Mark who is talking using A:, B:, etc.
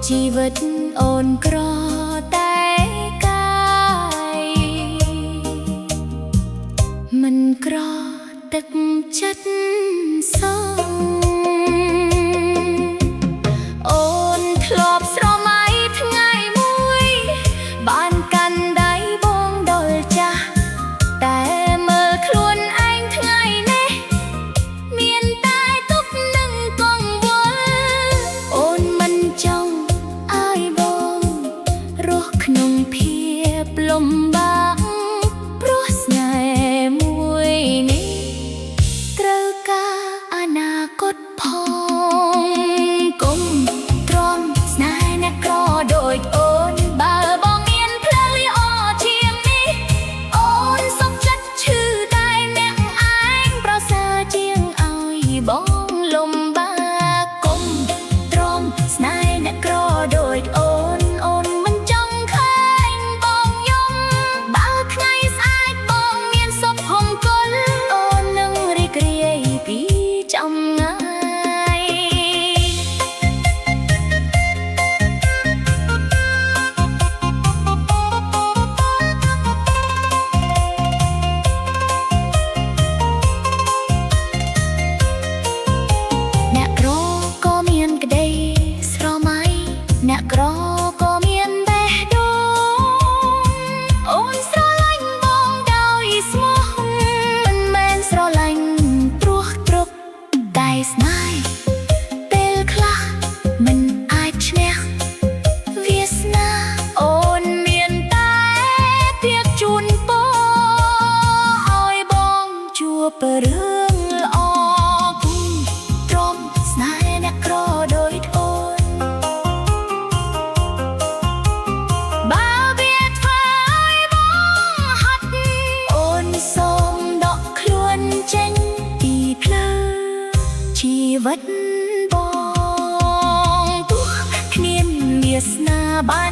A: ជីវិតអូនក្រតែកាយមិនក្រទឹកចិត្តសងអូនធ្លាប់ស្រមៃថ្ងៃមួយបានកាន់ដៃបងដល់ចាស់តែមើលខ្លួនឯងថ្ងៃនេះមានតែទុកនឹងកង្វល់អូនមិនចង់ឲ្យបងរស់ក្នុងភាពលំបាកព្រោះស្នេហ៍មួយនេះត្រូវការអនាគតផងកុំទ្រាំស្នេហ៍អ្នកក្រដូចអូនបើបងមានផ្លូវល្អជាងនេះអូនសុខចិត្តឈឺតែអ្នកឯងប្រសើរជាងឲ្យបងលំបាកកុំទ្រាំស្នេហ៍អ្នកក្រដូចអូនមិនចង់ឃើញបងយំបើថ្ងៃស្អែកបងមានសុខហុំគល់អូននឹងរីករាយពីចំងាយអ្នកក្រក៏មានក្តីស្រមៃអ្នកក្រក៏មានបេះដូងអូនស្រឡាញ់បងដោយស្មោះមិនមែនស្រឡាញ់ព្រោះទ្រព្យតែស្នេហ៍ពេលខ្លះមិនអាចឈ្នះវាសនាអូនមានតែភាពជូនពរឲ្យបងជួបរឿងល្អគុំទ្រាំស្នេហ៍អ្នកក្រដូចអូនបើវាធ្វើឲ្យបងហត់អូនសូមដកខ្លួនចេញពីផ្លូវជីវិតបងទោះគ្មានវាសនាបាន